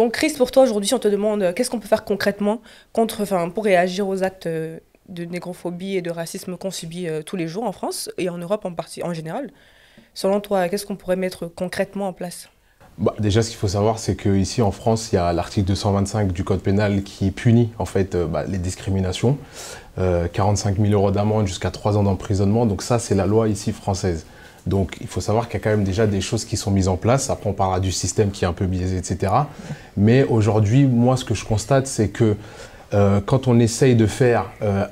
Donc, Chris, pour toi, aujourd'hui, si on te demande qu'est-ce qu'on peut faire concrètement pour réagir aux actes de négrophobie et de racisme qu'on subit tous les jours en France et en Europe en général, selon toi, qu'est-ce qu'on pourrait mettre concrètement en place? Bah, déjà, ce qu'il faut savoir, c'est qu'ici en France, il y a l'article 225 du Code pénal qui punit en fait les discriminations. 45 000 € d'amende jusqu'à 3 ans d'emprisonnement. Donc ça, c'est la loi ici française. Donc il faut savoir qu'il y a quand même déjà des choses qui sont mises en place. Après, on parlera du système qui est un peu biaisé, etc. Mais aujourd'hui, moi, ce que je constate, c'est que quand on essaye de faire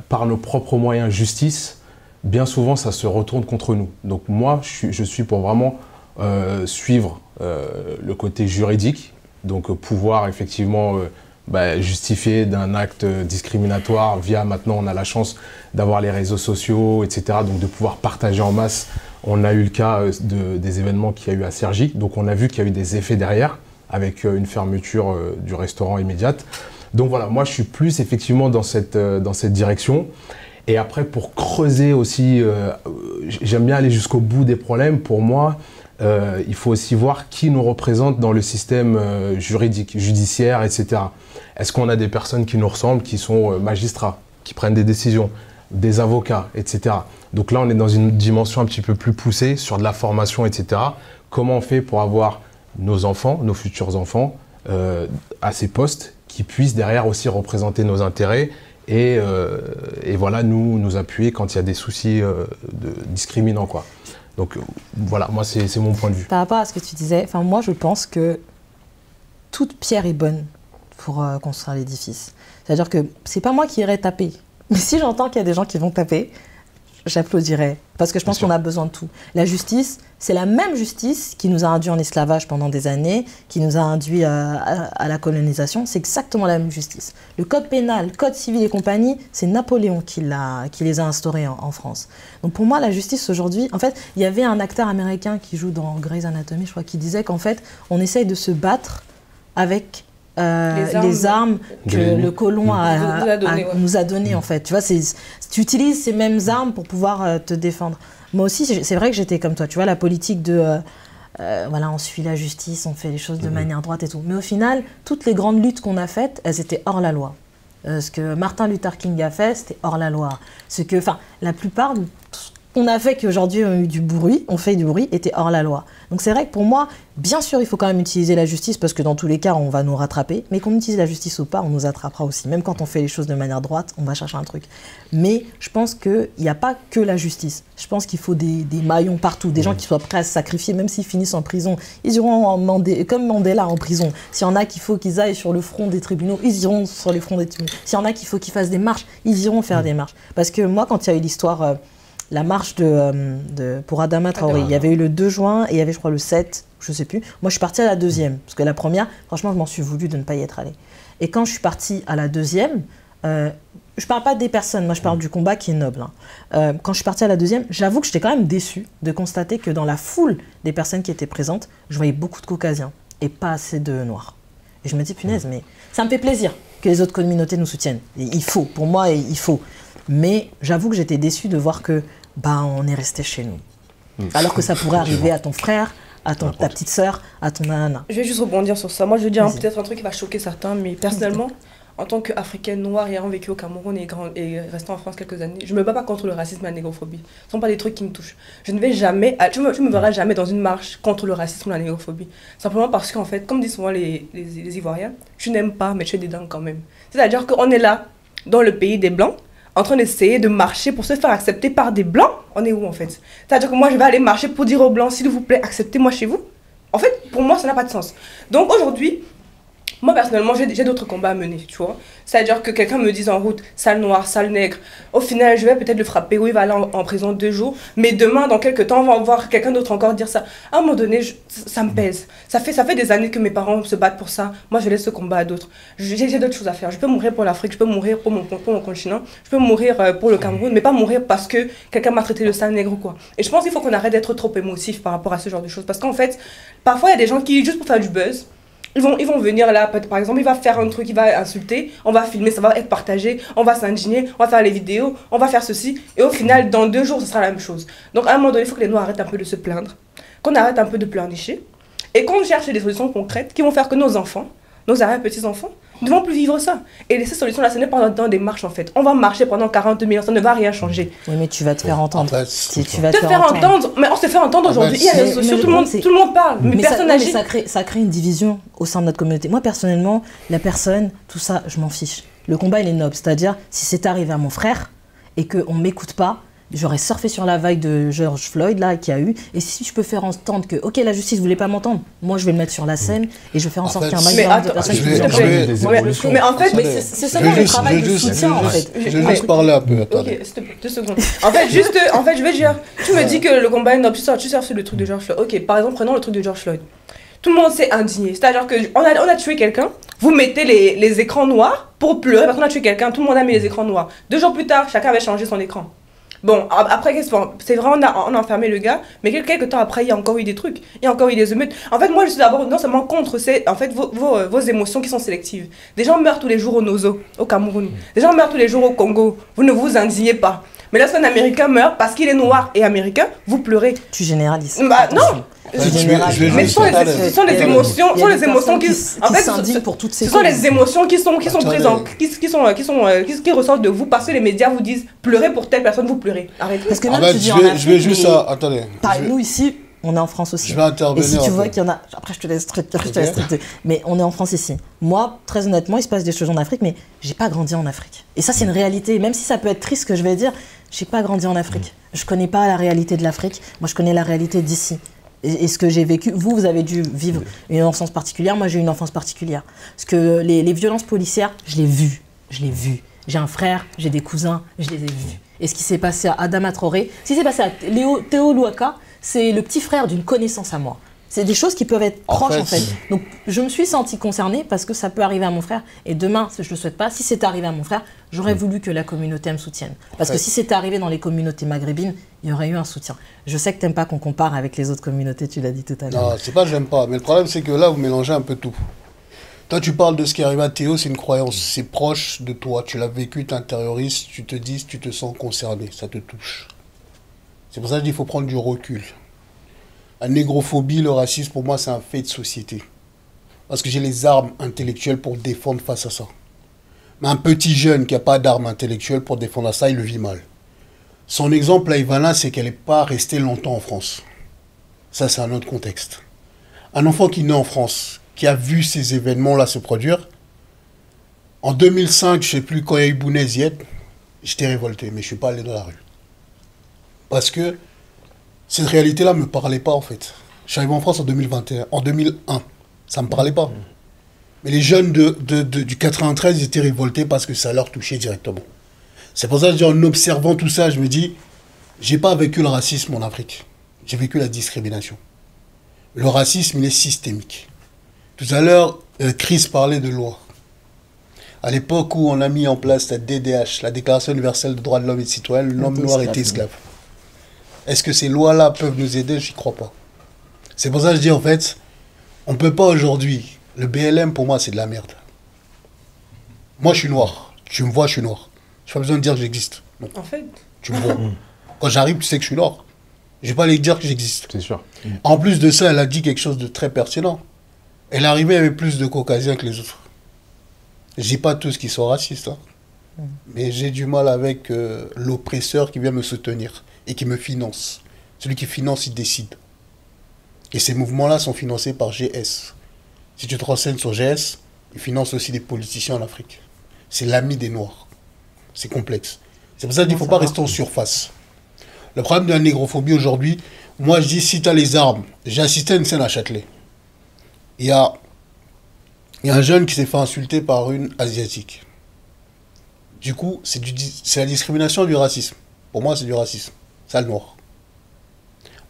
par nos propres moyens justice, bien souvent, ça se retourne contre nous. Donc moi, je suis pour vraiment suivre le côté juridique, donc pouvoir effectivement justifier d'un acte discriminatoire via, maintenant on a la chance d'avoir les réseaux sociaux, etc., donc de pouvoir partager en masse. On a eu le cas des événements qu'il y a eu à Cergy, donc on a vu qu'il y a eu des effets derrière, avec une fermeture du restaurant immédiate. Donc voilà, moi je suis plus effectivement dans cette direction. Et après, pour creuser aussi, j'aime bien aller jusqu'au bout des problèmes. Pour moi, il faut aussi voir qui nous représente dans le système juridique, judiciaire, etc. Est-ce qu'on a des personnes qui nous ressemblent, qui sont magistrats, qui prennent des décisions, des avocats, etc. Donc là, on est dans une dimension un petit peu plus poussée sur de la formation, etc. Comment on fait pour avoir nos enfants, nos futurs enfants, à ces postes, qui puissent derrière aussi représenter nos intérêts et voilà, nous appuyer quand il y a des soucis discriminants, quoi. Donc voilà, moi c'est mon point de vue. Par rapport à ce que tu disais, moi je pense que toute pierre est bonne pour construire l'édifice. C'est-à-dire que c'est pas moi qui irai taper. Mais si j'entends qu'il y a des gens qui vont taper, j'applaudirais. Parce que je pense qu'on a besoin de tout. La justice, c'est la même justice qui nous a induits en esclavage pendant des années, qui nous a induits à la colonisation. C'est exactement la même justice. Le code pénal, le code civil et compagnie, c'est Napoléon qui les a instaurés en France. Donc pour moi, la justice aujourd'hui, en fait, il y avait un acteur américain qui joue dans Grey's Anatomy, je crois, qui disait qu'en fait, on essaye de se battre avec les armes que le colon nous a données, en fait. Tu vois, tu utilises ces mêmes armes pour pouvoir te défendre. Moi aussi, c'est vrai que j'étais comme toi. Tu vois, la politique de... voilà, on suit la justice, on fait les choses de manière droite et tout. Mais au final, toutes les grandes luttes qu'on a faites, elles étaient hors la loi. Ce que Martin Luther King a fait, c'était hors la loi. La plupart de ce qu'on a fait qu'aujourd'hui on fait du bruit, était hors la loi. Donc c'est vrai que pour moi, bien sûr, il faut quand même utiliser la justice parce que dans tous les cas, on va nous rattraper. Mais qu'on utilise la justice ou pas, on nous attrapera aussi. Même quand on fait les choses de manière droite, on va chercher un truc. Mais je pense qu'il n'y a pas que la justice. Je pense qu'il faut des maillons partout, des gens qui soient prêts à se sacrifier, même s'ils finissent en prison. Ils iront comme Mandela en prison. S'il y en a qu'il faut qu'ils aillent sur le front des tribunaux, ils iront sur les fronts des tribunaux. S'il y en a qu'il faut qu'ils fassent des marches, ils iront faire des marches. Parce que moi, quand il y a eu l'histoire... la marche pour Adama Traoré. Il y avait eu le 2 juin et il y avait, je crois, le 7, je ne sais plus. Moi, je suis partie à la deuxième, parce que la première, franchement, je m'en suis voulu de ne pas y être allée. Et quand je suis partie à la deuxième, je ne parle pas des personnes, moi je parle du combat qui est noble. Quand je suis partie à la deuxième, j'avoue que j'étais quand même déçue de constater que dans la foule des personnes qui étaient présentes, je voyais beaucoup de caucasiens et pas assez de noirs. Et je me dis, punaise, mais ça me fait plaisir que les autres communautés nous soutiennent. Et il faut, pour moi, il faut. Mais j'avoue que j'étais déçue de voir que on est resté chez nous. Alors que ça pourrait arriver à ton frère, à ta petite sœur, à ton nana. Je vais juste rebondir sur ça. Moi, je veux dire peut-être un truc qui va choquer certains, mais personnellement, en tant qu'Africaine noire ayant vécu au Cameroun et restant en France quelques années, je ne me bats pas contre le racisme et la négrophobie. Ce ne sont pas des trucs qui me touchent. Je ne vais jamais, tu me verras jamais dans une marche contre le racisme ou la négrophobie. Simplement parce qu'en fait, comme disent souvent les Ivoiriens, tu n'aimes pas, mais tu es dedans quand même. C'est-à-dire qu'on est là, dans le pays des Blancs, en train d'essayer de marcher pour se faire accepter par des Blancs. On est où en fait? C'est-à-dire que moi je vais aller marcher pour dire aux Blancs, s'il vous plaît, acceptez-moi chez vous. En fait, pour moi, ça n'a pas de sens. Donc aujourd'hui, moi personnellement, j'ai d'autres combats à mener, tu vois. C'est-à-dire que quelqu'un me dise en route, sale noir, sale nègre, au final, je vais peut-être le frapper, oui, il va aller en prison 2 jours, mais demain, dans quelques temps, on va voir quelqu'un d'autre encore dire ça. À un moment donné, ça me pèse. Ça fait des années que mes parents se battent pour ça. Moi, je laisse ce combat à d'autres. J'ai d'autres choses à faire. Je peux mourir pour l'Afrique, je peux mourir pour mon continent, je peux mourir pour le Cameroun, mais pas mourir parce que quelqu'un m'a traité de sale nègre ou quoi. Et je pense qu'il faut qu'on arrête d'être trop émotif par rapport à ce genre de choses. Parce qu'en fait, parfois, il y a des gens qui, juste pour faire du buzz, ils vont venir là, par exemple, il va faire un truc, il va insulter, on va filmer, ça va être partagé, on va s'indigner, on va faire les vidéos, on va faire ceci, et au final, dans 2 jours, ce sera la même chose. Donc à un moment donné, il faut que les Noirs arrêtent un peu de se plaindre, qu'on arrête un peu de pleurnicher, et qu'on cherche des solutions concrètes qui vont faire que nos enfants, nos arrière-petits-enfants ne devons plus vivre ça. Et ces solutions-là, ce n'est pas dans des marches en fait. On va marcher pendant 40 000 ans, ça ne va rien changer. Oui, mais tu vas te faire entendre. En fait, Si tu Te vas te faire entendre, mais on se fait entendre aujourd'hui. Il y a les réseaux sociaux, tout le monde parle, mais personne n'agit. Ça crée une division au sein de notre communauté. Moi, personnellement, la personne, tout ça, je m'en fiche. Le combat, il est noble. C'est-à-dire, si c'est arrivé à mon frère et qu'on ne m'écoute pas, j'aurais surfé sur la vague de George Floyd là qu'il y a eu, et si je peux faire entendre que ok, la justice voulait pas m'entendre, moi je vais le mettre sur la scène et je vais faire en sorte qu'il y ait un maximum de personnes qui mais en fait, c'est seulement le travail de soutien en fait. Je vais juste parler un peu, attendez. Ok, 2 secondes. En fait, je vais dire, tu me dis que le combat est noble, tu sors sur le truc de George Floyd. Ok, par exemple, prenons le truc de George Floyd. Tout le monde s'est indigné, c'est-à-dire qu'on a tué quelqu'un, vous mettez les écrans noirs pour pleurer parce qu'on a tué quelqu'un, tout le monde a mis les écrans noirs. 2 jours plus tard, chacun avait changé son écran. Bon, après, c'est vrai, on a enfermé le gars, mais quelques temps après, il y a encore eu des trucs, il y a encore eu des émeutes. En fait, moi, je suis d'abord non seulement contre en fait, vos émotions qui sont sélectives. Des gens meurent tous les jours au Nozo, au Cameroun. Des gens meurent tous les jours au Congo. Vous ne vous indignez pas. Mais lorsqu'un Américain meurt parce qu'il est noir et américain, vous pleurez. Tu généralises. Bah non. Mais ce sont les émotions, qui s'indignent pour toutes ces ce sont les émotions qui sont présentes, qui ressortent de vous parce que les médias vous disent pleurez pour telle personne, vous pleurez. Arrêtez. Parce que même tu dis en Afrique, je vais juste ça. Attendez. Nous ici, on est en France aussi. Je vais intervenir. Et si tu vois qu'il y en a, après je te laisse traiter. Mais on est en France ici. Moi, très honnêtement, il se passe des choses en Afrique, mais j'ai pas grandi en Afrique. Et ça, c'est une réalité. Même si ça peut être triste, ce que je vais dire, j'ai pas grandi en Afrique. Je connais pas la réalité de l'Afrique. Moi, je connais la réalité d'ici. Et ce que j'ai vécu, vous avez dû vivre une enfance particulière, moi j'ai eu une enfance particulière. Parce que les violences policières, je l'ai vu. J'ai un frère, j'ai des cousins, je les ai vus. Et ce qui s'est passé à Adama Traoré, ce qui s'est passé à Théo Louaka, c'est le petit frère d'une connaissance à moi. C'est des choses qui peuvent être proches en fait. Donc je me suis sentie concernée parce que ça peut arriver à mon frère. Et demain, je ne le souhaite pas, si c'était arrivé à mon frère, j'aurais voulu que la communauté me soutienne. Parce que si c'était arrivé dans les communautés maghrébines, il y aurait eu un soutien. Je sais que tu n'aimes pas qu'on compare avec les autres communautés, tu l'as dit tout à l'heure. Non, c'est pas que j'aime pas. Mais le problème, c'est que là, vous mélangez un peu tout. Toi, tu parles de ce qui arrive à Théo, c'est une croyance. C'est proche de toi. Tu l'as vécu, tu intériorises, tu te dis, tu te sens concerné. Ça te touche. C'est pour ça que je dis qu'il faut prendre du recul. La négrophobie, le racisme, pour moi, c'est un fait de société. Parce que j'ai les armes intellectuelles pour défendre face à ça. Mais un petit jeune qui n'a pas d'armes intellectuelles pour défendre ça, il le vit mal. Son exemple à Ivana, c'est qu'elle n'est pas restée longtemps en France. Ça, c'est un autre contexte. Un enfant qui naît en France, qui a vu ces événements-là se produire, en 2005, je ne sais plus, quand il y a eu Bounaizied, j'étais révolté, mais je ne suis pas allé dans la rue. Parce que cette réalité-là ne me parlait pas, en fait. Je suis arrivé en France en 2021, en 2001. Ça ne me parlait pas. Mais les jeunes du 93, ils étaient révoltés parce que ça leur touchait directement. C'est pour ça que, en observant tout ça, je me dis, j'ai pas vécu le racisme en Afrique. J'ai vécu la discrimination. Le racisme, il est systémique. Tout à l'heure, Chris parlait de loi. À l'époque où on a mis en place la DDH, la Déclaration universelle des droits de l'homme et des citoyens, l'homme noir était esclave. Est-ce que ces lois-là peuvent nous aider? J'y crois pas. C'est pour ça que je dis, en fait, on ne peut pas aujourd'hui. Le BLM, pour moi, c'est de la merde. Moi, je suis noir. Tu me vois, je suis noir. Je n'ai pas besoin de dire que j'existe. En fait. Tu me vois. Quand j'arrive, tu sais que je suis noir. Je ne vais pas aller dire que j'existe. C'est sûr. En plus de ça, elle a dit quelque chose de très pertinent. Elle est arrivée avec plus de caucasiens que les autres. Je ne dis pas tous qui sont racistes. Hein. Mais j'ai du mal avec l'oppresseur qui vient me soutenir et qui me finance. Celui qui finance, il décide. Et ces mouvements-là sont financés par GS. Si tu te renseignes sur GS, ils financent aussi des politiciens en Afrique. C'est l'ami des Noirs. C'est complexe. C'est pour ça qu'il ne faut pas rester en surface. Le problème de la négrophobie aujourd'hui, moi je dis, si tu as les armes, j'ai assisté à une scène à Châtelet. Il y a un jeune qui s'est fait insulter par une Asiatique. Du coup, c'est la discrimination du racisme. Pour moi, c'est du racisme. Ça, le noir.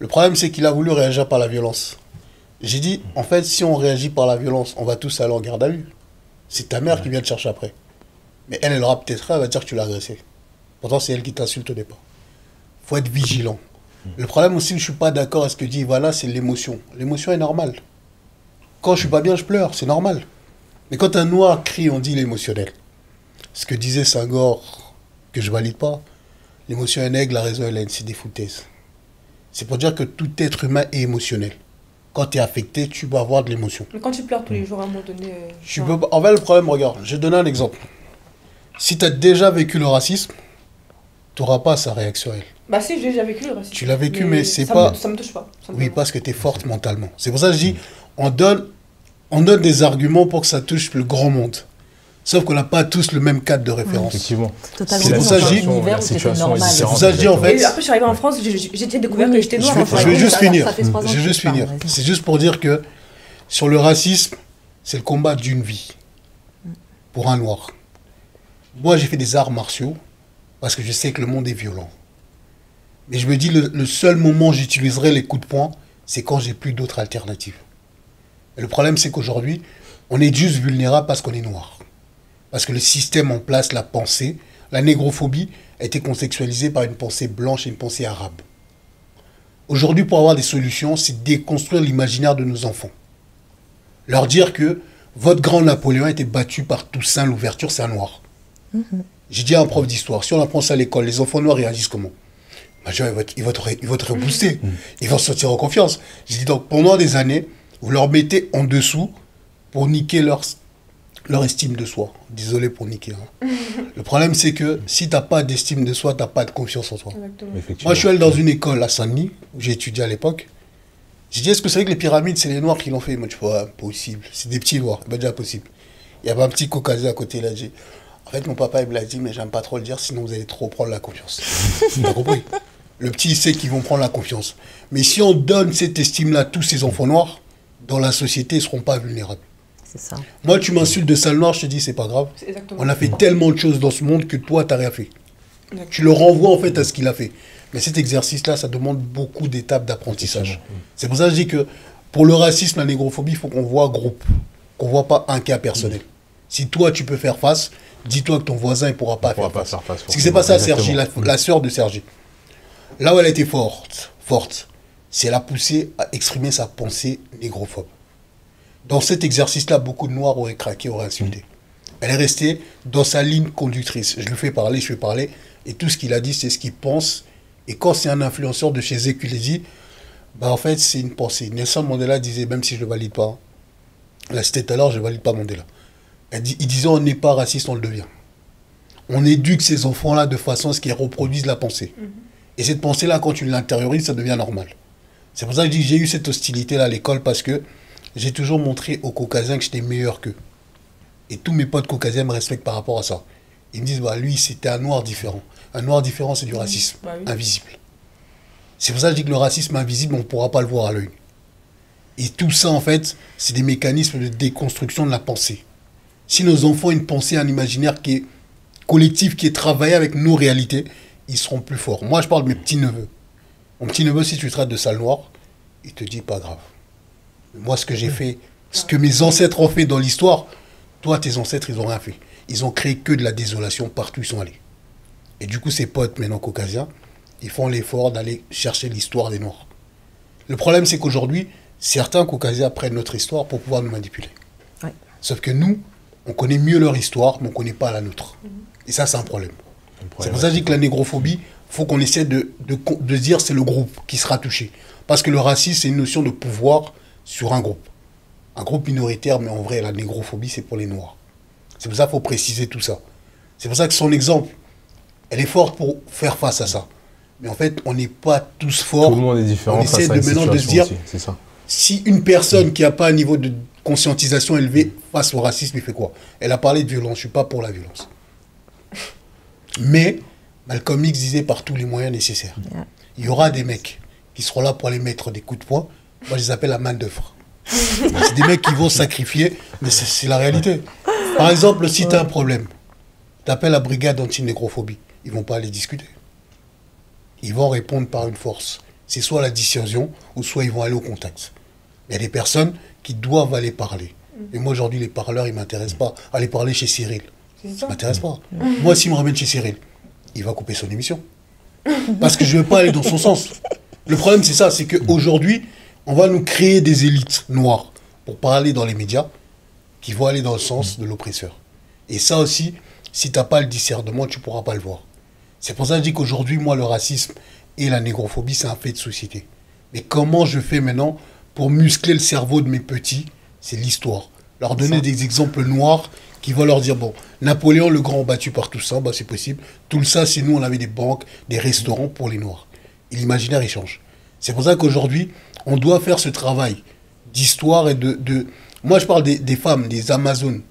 Le problème, c'est qu'il a voulu réagir par la violence. J'ai dit, en fait, si on réagit par la violence, on va tous aller en garde à vue. C'est ta mère qui vient te chercher après. Mais elle aura peut-être, elle va dire que tu l'as agressée. Pourtant, c'est elle qui t'insulte au départ. Il faut être vigilant. Le problème aussi, je ne suis pas d'accord avec ce que dit Ivana, c'est l'émotion. L'émotion est normale. Quand je ne suis pas bien, je pleure, c'est normal. Mais quand un noir crie, on dit il est émotionnel. Ce que disait Senghor, que je ne valide pas, l'émotion est nègre, la raison est laine, c'est des foutaises. C'est pour dire que tout être humain est émotionnel. quand tu es affecté, tu vas avoir de l'émotion. Mais quand tu pleures tous les jours, à un moment donné. Tu peux pas... En fait, le problème, regarde, je vais te donner un exemple. Si tu as déjà vécu le racisme, tu n'auras pas sa réaction, elle. Bah si, j'ai déjà vécu le racisme. Tu l'as vécu, mais c'est ça pas... ça me touche pas. Oui, parce que tu es forte mentalement. C'est pour ça que je dis, on donne des arguments pour que ça touche le grand monde. Sauf qu'on n'a pas tous le même cadre de référence. Effectivement. Totalement. C'est pour ça que je dis- la situation est normal. différente. C'est pour ça que je dis, en fait- Et après, je suis arrivée en France, j'ai découvert que j'étais noire. Je vais juste finir. Ça fait 3 ans Je que vais tu juste parles, finir. vas-y. C'est juste pour dire que sur le racisme, c'est le combat d'une vie pour un noir. Moi, j'ai fait des arts martiaux parce que je sais que le monde est violent. Mais je me dis, le seul moment où j'utiliserai les coups de poing, c'est quand j'ai plus d'autres alternatives. Et le problème, c'est qu'aujourd'hui, on est juste vulnérable parce qu'on est noir. Parce que le système en place, la pensée, la négrophobie a été contextualisée par une pensée blanche et une pensée arabe. Aujourd'hui, pour avoir des solutions, c'est déconstruire l'imaginaire de nos enfants. Leur dire que votre grand Napoléon a été battu par Toussaint l'ouverture, c'est un noir. J'ai dit à un prof d'histoire, si on apprend ça à l'école, les enfants noirs réagissent comment? Bah, ils vont te rebooster, ils vont se sentir en confiance. J'ai dit donc, pendant des années, vous leur mettez en dessous pour niquer leur estime de soi. Désolé pour niquer. Hein. Le problème, c'est que si tu n'as pas d'estime de soi, tu n'as pas de confiance en toi. Exactement. Effectivement. Moi, je suis allé dans une école à Saint-Denis, où j'ai étudié à l'époque. J'ai dit, est-ce que c'est vrai que les pyramides, c'est les Noirs qui l'ont fait? Moi, je dis, ouais, impossible. C'est des petits Noirs. Ben, déjà, possible. Il y avait un petit caucasien à côté, là. J'ai... En fait, mon papa, il me l'a dit, mais j'aime pas trop le dire, sinon vous allez trop prendre la confiance. T'as compris? Le petit, il sait qu'ils vont prendre la confiance. Mais si on donne cette estime-là à tous ces enfants noirs, dans la société, ils ne seront pas vulnérables. C'est ça. Moi, tu m'insultes de sale noir, je te dis, c'est pas grave. C'est exactement. On a fait tellement de choses dans ce monde que toi, tu n'as rien fait. Exactement. Tu le renvoies en fait à ce qu'il a fait. Mais cet exercice-là, ça demande beaucoup d'étapes d'apprentissage. C'est pour ça que je dis que pour le racisme, la négrophobie, il faut qu'on voit groupe, qu'on ne voit pas un cas personnel. Si toi, tu peux faire face, dis-toi que ton voisin ne pourra pas faire face. Ce qui s'est passé à Sergi, la sœur de Sergi. Là où elle a été forte, c'est la poussée à exprimer sa pensée négrophobe. Dans cet exercice-là, beaucoup de Noirs auraient craqué, auraient insulté. Elle est restée dans sa ligne conductrice. Je le fais parler, je fais parler. Et tout ce qu'il a dit, c'est ce qu'il pense. Et quand c'est un influenceur de chez eux qui le dit, bah en fait, c'est une pensée. Nelson Mandela disait, même si je ne le valide pas, là c'était tout à l'heure, je ne valide pas Mandela. Il disait, on n'est pas raciste, on le devient. On éduque ces enfants-là de façon à ce qu'ils reproduisent la pensée. Et cette pensée-là, quand tu l'intériorises, ça devient normal. C'est pour ça que je dis que j'ai eu cette hostilité-là à l'école, parce que j'ai toujours montré aux Caucasiens que j'étais meilleur qu'eux. Et tous mes potes caucasiens me respectent par rapport à ça. Ils me disent, bah, lui, c'était un noir différent. Un noir différent, c'est du racisme invisible. C'est pour ça que je dis que le racisme invisible, on ne pourra pas le voir à l'œil. Et tout ça, en fait, c'est des mécanismes de déconstruction de la pensée. Si nos enfants ont une pensée, un imaginaire qui est collectif, qui est travaillé avec nos réalités, ils seront plus forts. Moi, je parle de mes petits-neveux. Mon petit-neveu, si tu le traites de sale noir, il te dit, pas grave. Moi, ce que j'ai fait, ce que mes ancêtres ont fait dans l'histoire, toi, tes ancêtres, ils n'ont rien fait. Ils ont créé que de la désolation partout où ils sont allés. Et du coup, ces potes, maintenant caucasiens, ils font l'effort d'aller chercher l'histoire des Noirs. Le problème, c'est qu'aujourd'hui, certains caucasiens prennent notre histoire pour pouvoir nous manipuler. Ouais. Sauf que nous, on connaît mieux leur histoire, mais on ne connaît pas la nôtre. Et ça, c'est un problème. C'est pour ça que je dis que la négrophobie, il faut qu'on essaie de dire c'est le groupe qui sera touché. Parce que le racisme, c'est une notion de pouvoir sur un groupe. Un groupe minoritaire, mais en vrai, la négrophobie, c'est pour les Noirs. C'est pour ça qu'il faut préciser tout ça. C'est pour ça que son exemple, elle est forte pour faire face à ça. Mais en fait, on n'est pas tous forts. Tout le monde est différent. On essaie de maintenant de se dire, c'est ça. Si une personne qui n'a pas un niveau de conscientisation élevé face au racisme, il fait quoi? Elle a parlé de violence, je ne suis pas pour la violence. Mais Malcolm X disait par tous les moyens nécessaires. Il y aura des mecs qui seront là pour aller mettre des coups de poing. Moi, je les appelle la main d'œuvre. C'est des mecs qui vont sacrifier, mais c'est la réalité. Par exemple, si tu as un problème, tu appelles la brigade anti-négrophobie. Ils ne vont pas aller discuter. Ils vont répondre par une force. C'est soit la dissuasion, ou soit ils vont aller au contact. Il y a des personnes qui doivent aller parler. Et moi, aujourd'hui, les parleurs, ils ne m'intéressent pas. Aller parler chez Cyril, ça ne m'intéresse pas. Moi, s'il me ramène chez Cyril, il va couper son émission. Parce que je ne vais pas aller dans son sens. Le problème, c'est ça, c'est qu'aujourd'hui, on va nous créer des élites noires pour parler dans les médias qui vont aller dans le sens de l'oppresseur. Et ça aussi, si tu n'as pas le discernement, tu ne pourras pas le voir. C'est pour ça que je dis qu'aujourd'hui, moi, le racisme et la négrophobie, c'est un fait de société. Mais comment je fais maintenant pour muscler le cerveau de mes petits, c'est l'histoire. Leur donner des exemples noirs qui vont leur dire, bon, Napoléon le Grand battu par tout ça, bah, c'est possible. Tout ça, c'est nous, on avait des banques, des restaurants pour les Noirs. Et l'imaginaire, il change. C'est pour ça qu'aujourd'hui, on doit faire ce travail d'histoire et de... Moi, je parle des femmes, des Amazones.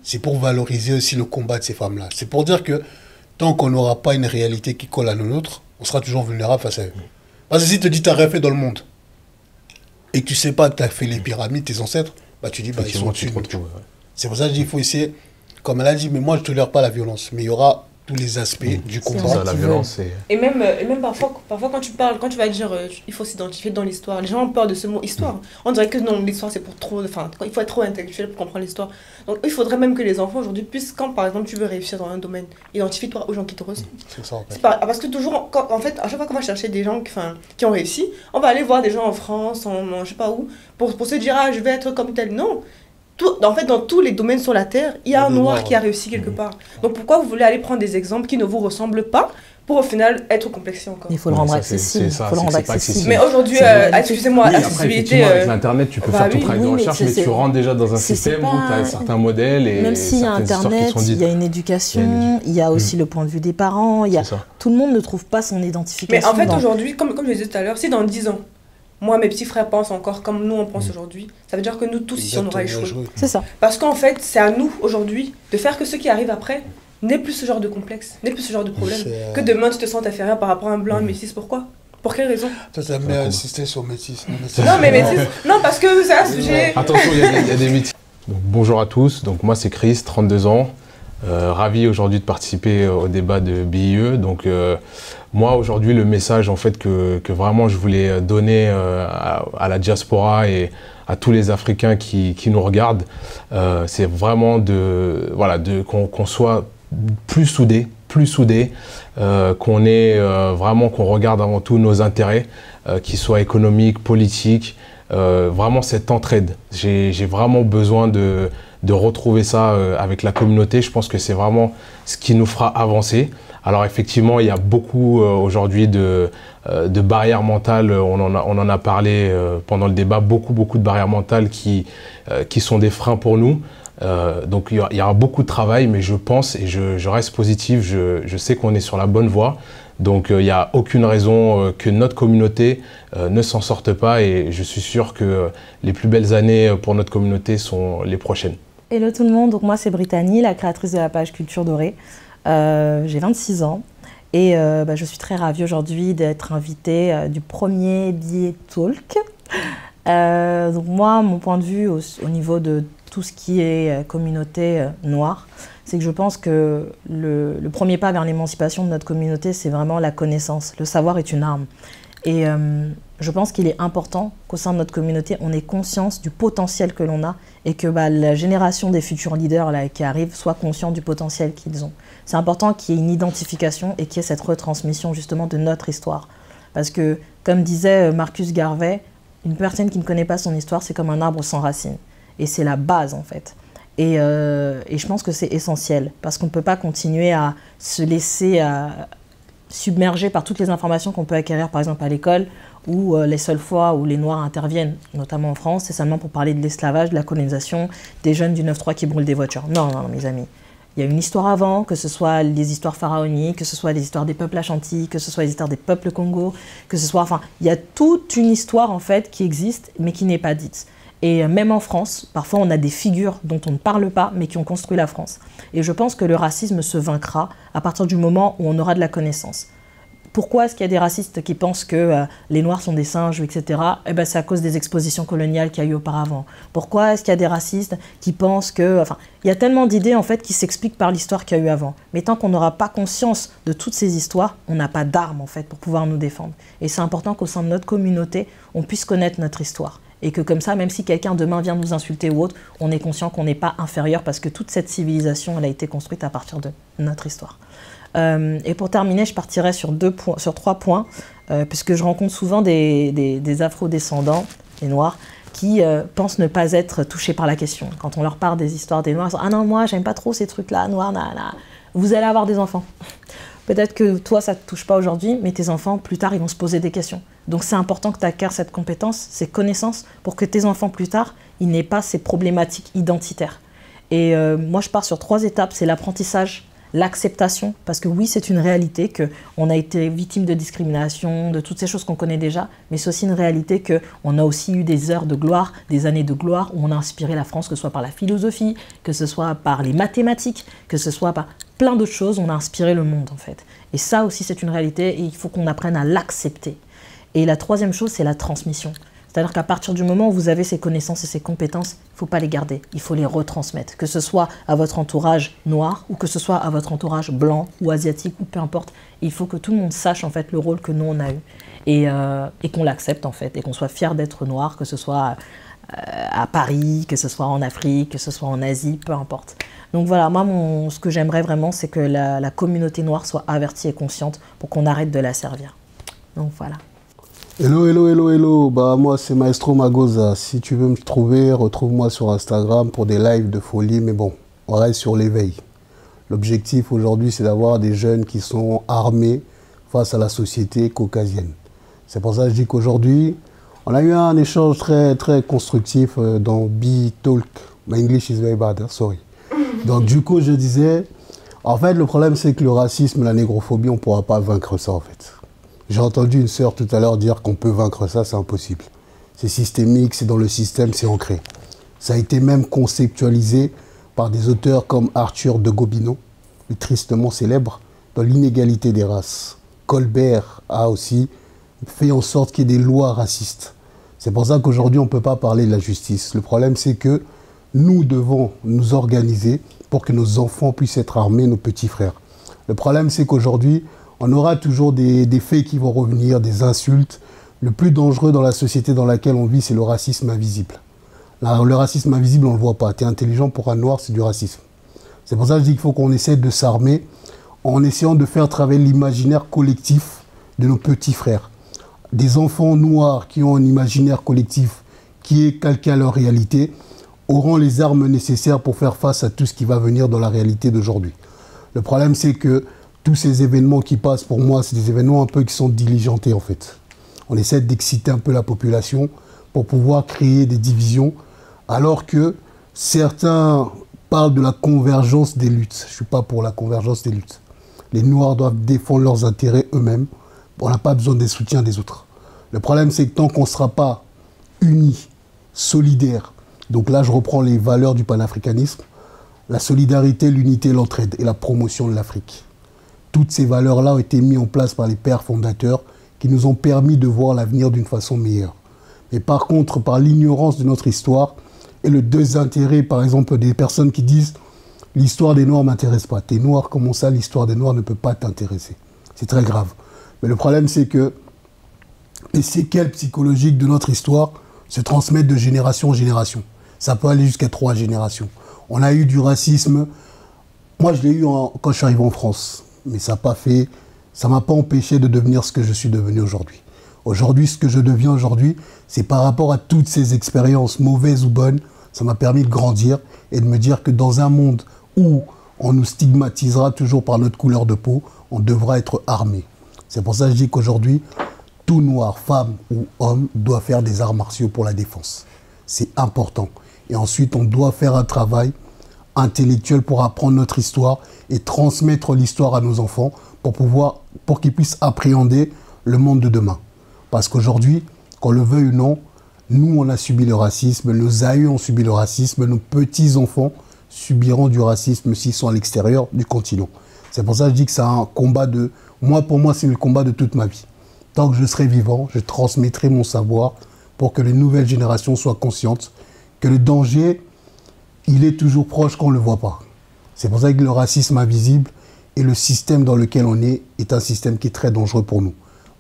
C'est pour valoriser aussi le combat de ces femmes-là. C'est pour dire que tant qu'on n'aura pas une réalité qui colle à la nôtre, on sera toujours vulnérable face à eux. Parce que si tu te dis tu n'as rien fait dans le monde et que tu ne sais pas que tu as fait les pyramides, tes ancêtres, bah, tu dis bah, ils sont dessus. C'est pour ça que je dis qu'il faut essayer, comme elle a dit, mais moi je ne tolère pas la violence, mais il y aura tous les aspects du combat. Ça, la violence, et même parfois quand tu parles, quand tu vas dire il faut s'identifier dans l'histoire, les gens ont peur de ce mot histoire. On dirait que non, l'histoire c'est pour trop, enfin il faut être trop intellectuel pour comprendre l'histoire. Donc il faudrait même que les enfants aujourd'hui puissent, quand par exemple tu veux réussir dans un domaine, identifie-toi aux gens qui te ressemblent. C'est ça, en fait. Parce que toujours, en fait, à chaque fois qu'on va chercher des gens qui ont réussi, on va aller voir des gens en France, je sais pas où, pour se dire ah je vais être comme tel. Non. En fait, dans tous les domaines sur la Terre, il y a un noir qui a réussi quelque part. Donc pourquoi vous voulez aller prendre des exemples qui ne vous ressemblent pas pour au final être complexé encore? Il faut le rendre accessible. Mais aujourd'hui, excusez-moi, accessibilité... avec l'Internet, tu peux faire ton travail de recherche, mais tu rentres déjà dans un système où tu as certains modèles et même s'il y a Internet, il y a une éducation, il y a aussi le point de vue des parents, tout le monde ne trouve pas son identification. Mais en fait, aujourd'hui, comme je le disais tout à l'heure, si dans 10 ans, moi, mes petits frères pensent encore comme nous, on pense aujourd'hui. Ça veut dire que nous tous, ici, on aura échoué. C'est ça. Parce qu'en fait, c'est à nous, aujourd'hui, de faire que ceux qui arrivent après n'aient plus ce genre de complexe, n'aient plus ce genre de problème. Que demain, tu te sens inférieur par rapport à un blanc, un métis. Pourquoi? Pour quelle raison? Toi, tu as bien insisté sur métis. Non, mais métis... Non, parce que c'est un sujet... Attention, il y a des métis. Donc, bonjour à tous. Donc, moi, c'est Chris, 32 ans. Ravi aujourd'hui de participer au débat de BIE. Donc moi aujourd'hui le message en fait que vraiment je voulais donner à la diaspora et à tous les Africains qui nous regardent, c'est vraiment qu'on soit plus soudés, qu'on regarde avant tout nos intérêts, qu'ils soient économiques, politiques, vraiment cette entraide. J'ai vraiment besoin de retrouver ça avec la communauté. Je pense que c'est vraiment ce qui nous fera avancer. Alors effectivement, il y a beaucoup aujourd'hui de barrières mentales, on en a parlé pendant le débat, beaucoup de barrières mentales qui sont des freins pour nous. Donc il y aura beaucoup de travail, mais je pense et je reste positif, je sais qu'on est sur la bonne voie. Donc il n'y a aucune raison que notre communauté ne s'en sorte pas et je suis sûr que les plus belles années pour notre communauté sont les prochaines. Hello tout le monde, donc moi c'est Brittany, la créatrice de la page Culture Dorée. J'ai 26 ans et je suis très ravie aujourd'hui d'être invitée du premier BIE Talk. Donc moi, mon point de vue au niveau de tout ce qui est communauté noire, c'est que je pense que le premier pas vers l'émancipation de notre communauté, c'est vraiment la connaissance. Le savoir est une arme. Et je pense qu'il est important qu'au sein de notre communauté, on ait conscience du potentiel que l'on a et que la génération des futurs leaders là, qui arrivent soit consciente du potentiel qu'ils ont. C'est important qu'il y ait une identification et qu'il y ait cette retransmission justement de notre histoire. Parce que, comme disait Marcus Garvey, une personne qui ne connaît pas son histoire, c'est comme un arbre sans racines. Et c'est la base en fait. Et je pense que c'est essentiel parce qu'on ne peut pas continuer à se laisser submergé par toutes les informations qu'on peut acquérir par exemple à l'école où les seules fois où les Noirs interviennent, notamment en France, c'est seulement pour parler de l'esclavage, de la colonisation, des jeunes du 9-3 qui brûlent des voitures. Non, mes amis. Il y a une histoire avant, que ce soit les histoires pharaoniques, que ce soit les histoires des peuples Ashanti, que ce soit les histoires des peuples Congo, que ce soit... Enfin, il y a toute une histoire en fait qui existe mais qui n'est pas dite. Et même en France, parfois on a des figures dont on ne parle pas, mais qui ont construit la France. Et je pense que le racisme se vaincra à partir du moment où on aura de la connaissance. Pourquoi est-ce qu'il y a des racistes qui pensent que les Noirs sont des singes, etc. Eh ben, c'est à cause des expositions coloniales qu'il y a eu auparavant. Pourquoi est-ce qu'il y a des racistes qui pensent que... Enfin, il y a tellement d'idées en fait qui s'expliquent par l'histoire qu'il y a eu avant. Mais tant qu'on n'aura pas conscience de toutes ces histoires, on n'a pas d'armes en fait pour pouvoir nous défendre. Et c'est important qu'au sein de notre communauté, on puisse connaître notre histoire. Et que comme ça, même si quelqu'un demain vient nous insulter ou autre, on est conscient qu'on n'est pas inférieur parce que toute cette civilisation, elle a été construite à partir de notre histoire. Et pour terminer, je partirai sur 3 points, puisque je rencontre souvent des afro-descendants, des Noirs, qui pensent ne pas être touchés par la question. Quand on leur parle des histoires des Noirs, ils disent « Ah non, moi, j'aime pas trop ces trucs-là, Noirs, vous allez avoir des enfants. » Peut-être que toi, ça ne te touche pas aujourd'hui, mais tes enfants, plus tard, ils vont se poser des questions. Donc c'est important que tu acquières cette compétence, ces connaissances, pour que tes enfants plus tard, ils n'aient pas ces problématiques identitaires. Et moi, je pars sur 3 étapes. C'est l'apprentissage, l'acceptation, parce que oui, c'est une réalité qu'on a été victime de discrimination, de toutes ces choses qu'on connaît déjà, mais c'est aussi une réalité qu'on a aussi eu des heures de gloire, des années de gloire, où on a inspiré la France, que ce soit par la philosophie, que ce soit par les mathématiques, que ce soit par plein d'autres choses, on a inspiré le monde en fait. Et ça aussi, c'est une réalité et il faut qu'on apprenne à l'accepter. Et la 3e chose, c'est la transmission. C'est-à-dire qu'à partir du moment où vous avez ces connaissances et ces compétences, il ne faut pas les garder, il faut les retransmettre. Que ce soit à votre entourage noir ou que ce soit à votre entourage blanc ou asiatique ou peu importe. Il faut que tout le monde sache en fait le rôle que nous on a eu et qu'on l'accepte en fait et qu'on soit fier d'être noir, que ce soit à Paris, que ce soit en Afrique, que ce soit en Asie, peu importe. Donc voilà, moi ce que j'aimerais vraiment c'est que la communauté noire soit avertie et consciente pour qu'on arrête de la servir. Donc voilà. Hello, hello, hello, hello. Bah, moi, c'est Maestro Magosa. Si tu veux me trouver, retrouve-moi sur Instagram pour des lives de folie. Mais bon, on reste sur l'éveil. L'objectif aujourd'hui, c'est d'avoir des jeunes qui sont armés face à la société caucasienne. C'est pour ça que je dis qu'aujourd'hui, on a eu un échange très, très constructif dans B-Talk. My English is very bad, hein? Sorry. Donc, du coup, je disais, en fait, le problème, c'est que le racisme, la négrophobie, on ne pourra pas vaincre ça, en fait. J'ai entendu une sœur tout à l'heure dire qu'on peut vaincre ça, c'est impossible. C'est systémique, c'est dans le système, c'est ancré. Ça a été même conceptualisé par des auteurs comme Arthur de Gobineau, le tristement célèbre, dans l'inégalité des races. Colbert a aussi fait en sorte qu'il y ait des lois racistes. C'est pour ça qu'aujourd'hui, on ne peut pas parler de la justice. Le problème, c'est que nous devons nous organiser pour que nos enfants puissent être armés, nos petits frères. Le problème, c'est qu'aujourd'hui, on aura toujours des faits qui vont revenir, des insultes. Le plus dangereux dans la société dans laquelle on vit, c'est le racisme invisible. Là, le racisme invisible, on ne le voit pas. Tu es intelligent pour un noir, c'est du racisme. C'est pour ça que je dis qu'il faut qu'on essaie de s'armer en essayant de faire travailler l'imaginaire collectif de nos petits frères. Des enfants noirs qui ont un imaginaire collectif qui est calqué à leur réalité auront les armes nécessaires pour faire face à tout ce qui va venir dans la réalité d'aujourd'hui. Le problème, c'est que tous ces événements qui passent, pour moi, c'est des événements un peu qui sont diligentés, en fait. On essaie d'exciter un peu la population pour pouvoir créer des divisions, alors que certains parlent de la convergence des luttes. Je ne suis pas pour la convergence des luttes. Les Noirs doivent défendre leurs intérêts eux-mêmes. On n'a pas besoin des soutiens des autres. Le problème, c'est que tant qu'on ne sera pas unis, solidaires, donc là, je reprends les valeurs du panafricanisme, la solidarité, l'unité, l'entraide et la promotion de l'Afrique. Toutes ces valeurs-là ont été mises en place par les pères fondateurs qui nous ont permis de voir l'avenir d'une façon meilleure. Mais par contre, par l'ignorance de notre histoire et le désintérêt, par exemple, des personnes qui disent « l'histoire des Noirs ne m'intéresse pas ». T'es noir, comment ça, l'histoire des Noirs ne peut pas t'intéresser? C'est très grave. Mais le problème, c'est que les séquelles psychologiques de notre histoire se transmettent de génération en génération. Ça peut aller jusqu'à 3 générations. On a eu du racisme. Moi, je l'ai eu quand je suis arrivé en France. Mais ça ne m'a pas empêché de devenir ce que je suis devenu aujourd'hui. Aujourd'hui, ce que je deviens aujourd'hui, c'est par rapport à toutes ces expériences, mauvaises ou bonnes, ça m'a permis de grandir et de me dire que dans un monde où on nous stigmatisera toujours par notre couleur de peau, on devra être armé. C'est pour ça que je dis qu'aujourd'hui, tout noir, femme ou homme, doit faire des arts martiaux pour la défense. C'est important. Et ensuite, on doit faire un travail intellectuel pour apprendre notre histoire et transmettre l'histoire à nos enfants pour qu'ils puissent appréhender le monde de demain. Parce qu'aujourd'hui, qu'on le veuille ou non, nous, on a subi le racisme, nos aïeux ont subi le racisme, nos petits-enfants subiront du racisme s'ils sont à l'extérieur du continent. C'est pour ça que je dis que c'est un combat de... Pour moi, c'est le combat de toute ma vie. Tant que je serai vivant, je transmettrai mon savoir pour que les nouvelles générations soient conscientes que le danger, il est toujours proche qu'on ne le voit pas. C'est pour ça que le racisme invisible et le système dans lequel on est un système qui est très dangereux pour nous.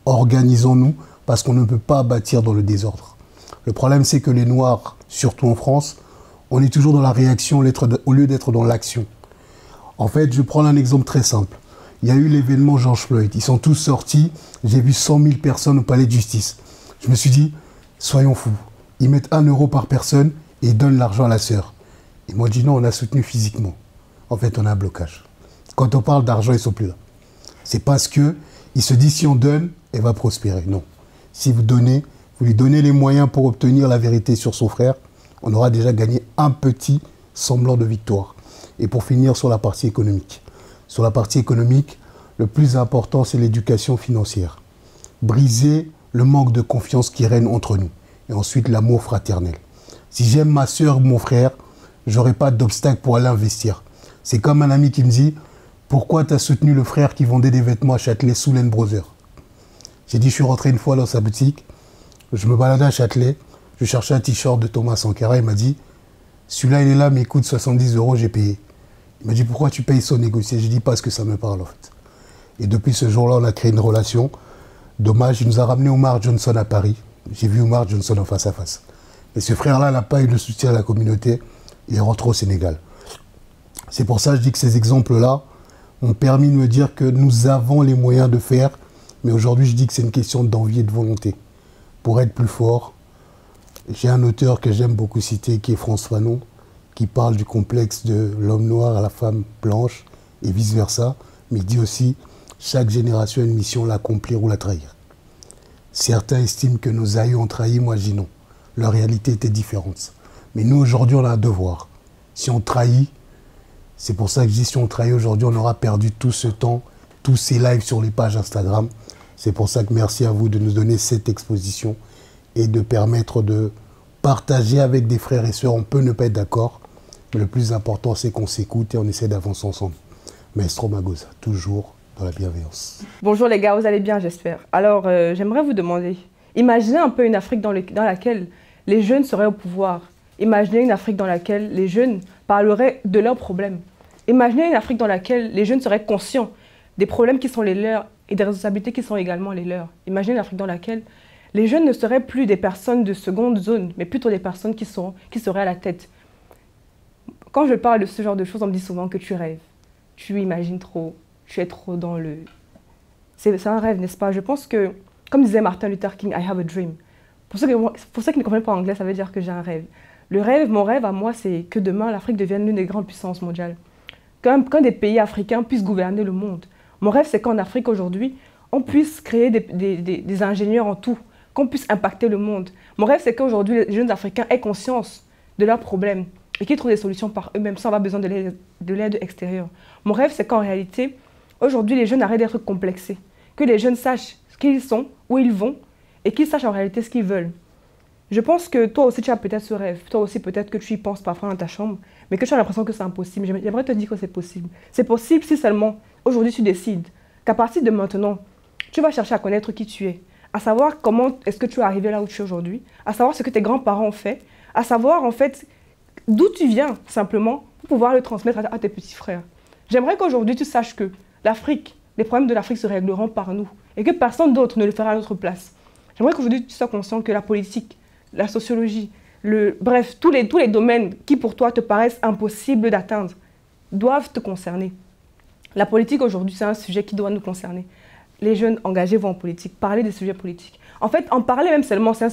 Organisons-nous parce qu'on ne peut pas bâtir dans le désordre. Le problème, c'est que les Noirs, surtout en France, on est toujours dans la réaction au lieu d'être dans l'action. En fait, je prends un exemple très simple. Il y a eu l'événement George Floyd. Ils sont tous sortis. J'ai vu 100 000 personnes au palais de justice. Je me suis dit, soyons fous. Ils mettent 1 euro par personne et ils donnent l'argent à la sœur. Et moi, je dis non, on a soutenu physiquement. En fait, on a un blocage. Quand on parle d'argent, ils ne sont plus là. C'est parce qu'ils se disent, si on donne, elle va prospérer. Non. Si vous lui donnez les moyens pour obtenir la vérité sur son frère, on aura déjà gagné un petit semblant de victoire. Et pour finir sur la partie économique. Sur la partie économique, le plus important, c'est l'éducation financière. Briser le manque de confiance qui règne entre nous. Et ensuite, l'amour fraternel. Si j'aime ma soeur ou mon frère, j'aurai pas d'obstacle pour aller investir. C'est comme un ami qui me dit « Pourquoi tu as soutenu le frère qui vendait des vêtements à Châtelet, Soulen Brothers ?» J'ai dit « Je suis rentré une fois dans sa boutique, je me baladais à Châtelet, je cherchais un t-shirt de Thomas Sankara, il m'a dit « Celui-là, il est là, mais il coûte 70 €, j'ai payé. » Il m'a dit « Pourquoi tu payes sans négocier ?» J'ai dit « Parce que ça me parle, en fait. » Et depuis ce jour-là, on a créé une relation. Dommage, il nous a ramené Omar Johnson à Paris. J'ai vu Omar Johnson en face à face. Et ce frère-là n'a pas eu le soutien de la communauté. Il est rentré au Sénégal. C'est pour ça que je dis que ces exemples-là ont permis de me dire que nous avons les moyens de faire. Mais aujourd'hui, je dis que c'est une question d'envie et de volonté. Pour être plus fort, j'ai un auteur que j'aime beaucoup citer, qui est François Fanon, qui parle du complexe de l'homme noir à la femme blanche et vice-versa. Mais il dit aussi, chaque génération a une mission, l'accomplir ou la trahir. Certains estiment que nos aïeux ont trahi, moi je dis non. Leur réalité était différente. Mais nous, aujourd'hui, on a un devoir. Si on trahit, c'est pour ça que je dis, si on trahit aujourd'hui, on aura perdu tout ce temps, tous ces lives sur les pages Instagram. C'est pour ça que merci à vous de nous donner cette exposition et de permettre de partager avec des frères et sœurs. On peut ne pas être d'accord, mais le plus important, c'est qu'on s'écoute et on essaie d'avancer ensemble. Maestro Magosa, toujours dans la bienveillance. Bonjour les gars, vous allez bien, j'espère. Alors, j'aimerais vous demander, imaginez un peu une Afrique dans laquelle les jeunes seraient au pouvoir. Imaginez une Afrique dans laquelle les jeunes parleraient de leurs problèmes. Imaginez une Afrique dans laquelle les jeunes seraient conscients des problèmes qui sont les leurs et des responsabilités qui sont également les leurs. Imaginez une Afrique dans laquelle les jeunes ne seraient plus des personnes de seconde zone, mais plutôt des personnes qui seraient à la tête. Quand je parle de ce genre de choses, on me dit souvent que tu rêves. Tu imagines trop, tu es trop dans le... C'est un rêve, n'est-ce pas? Je pense que, comme disait Martin Luther King, I have a dream. Pour ceux qui ne comprennent pas anglais, ça veut dire que j'ai un rêve. Le rêve, mon rêve à moi, c'est que demain, l'Afrique devienne l'une des grandes puissances mondiales. Qu'un des pays africains puissent gouverner le monde. Mon rêve, c'est qu'en Afrique, aujourd'hui, on puisse créer des ingénieurs en tout, qu'on puisse impacter le monde. Mon rêve, c'est qu'aujourd'hui, les jeunes Africains aient conscience de leurs problèmes et qu'ils trouvent des solutions par eux-mêmes sans avoir besoin de l'aide extérieure. Mon rêve, c'est qu'en réalité, aujourd'hui, les jeunes arrêtent d'être complexés. Que les jeunes sachent qui ils sont, où ils vont, et qu'ils sachent en réalité ce qu'ils veulent. Je pense que toi aussi, tu as peut-être ce rêve. Toi aussi, peut-être que tu y penses parfois dans ta chambre, mais que tu as l'impression que c'est impossible. J'aimerais te dire que c'est possible. C'est possible si seulement, aujourd'hui, tu décides qu'à partir de maintenant, tu vas chercher à connaître qui tu es, à savoir comment est-ce que tu es arrivé là où tu es aujourd'hui, à savoir ce que tes grands-parents ont fait, à savoir, en fait, d'où tu viens, simplement, pour pouvoir le transmettre à tes petits frères. J'aimerais qu'aujourd'hui, tu saches que l'Afrique, les problèmes de l'Afrique se régleront par nous et que personne d'autre ne le fera à notre place. J'aimerais qu'aujourd'hui, tu sois conscient que la politique, la sociologie, bref, tous les domaines qui pour toi te paraissent impossibles d'atteindre doivent te concerner. La politique aujourd'hui, c'est un sujet qui doit nous concerner. Les jeunes, engagez-vous en politique, parlez des sujets politiques. En fait, en parler même seulement, c'est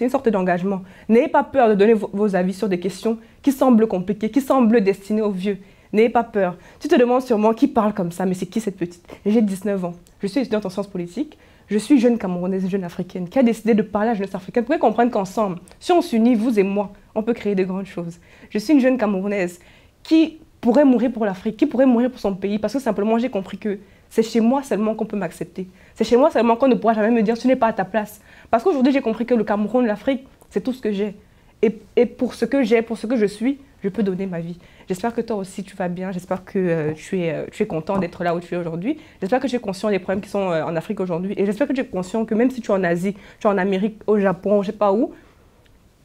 une sorte d'engagement. N'ayez pas peur de donner vos avis sur des questions qui semblent compliquées, qui semblent destinées aux vieux. N'ayez pas peur. Tu te demandes sûrement qui parle comme ça, mais c'est qui cette petite? J'ai 19 ans. Je suis étudiante en sciences politiques. Je suis jeune Camerounaise, jeune africaine, qui a décidé de parler à la jeunesse africaine pour qu'elle comprenne qu'ensemble, si on s'unit, vous et moi, on peut créer de grandes choses. Je suis une jeune Camerounaise qui pourrait mourir pour l'Afrique, qui pourrait mourir pour son pays, parce que simplement j'ai compris que c'est chez moi seulement qu'on peut m'accepter. C'est chez moi seulement qu'on ne pourra jamais me dire « tu n'es pas à ta place ». Parce qu'aujourd'hui, j'ai compris que le Cameroun, l'Afrique, c'est tout ce que j'ai. Et pour ce que j'ai, pour ce que je suis, je peux donner ma vie. J'espère que toi aussi tu vas bien, j'espère que tu es content d'être là où tu es aujourd'hui. J'espère que tu es conscient des problèmes qui sont en Afrique aujourd'hui. Et j'espère que tu es conscient que même si tu es en Asie, tu es en Amérique, au Japon, je ne sais pas où,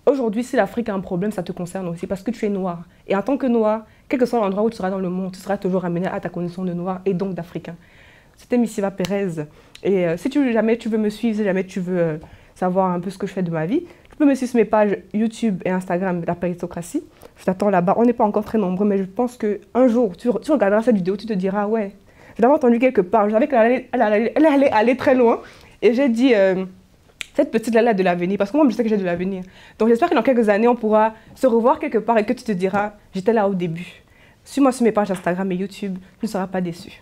aujourd'hui, si l'Afrique a un problème, ça te concerne aussi parce que tu es noir. Et en tant que noir, quel que soit l'endroit où tu seras dans le monde, tu seras toujours amené à ta condition de noir et donc d'Africain. C'était Missiva Pérez. Et si jamais tu veux me suivre, si jamais tu veux savoir un peu ce que je fais de ma vie, tu peux me suivre sur mes pages YouTube et Instagram, La Péritocratie. Je t'attends là-bas. On n'est pas encore très nombreux, mais je pense qu'un jour, tu regarderas cette vidéo, tu te diras, ouais, je l'avais entendue quelque part. Je savais qu'elle allait aller très loin. Et j'ai dit, cette petite là de l'avenir, parce que moi, je sais que j'ai de l'avenir. Donc j'espère que dans quelques années, on pourra se revoir quelque part et que tu te diras, j'étais là au début. Suis-moi sur mes pages Instagram et YouTube, tu ne seras pas déçu.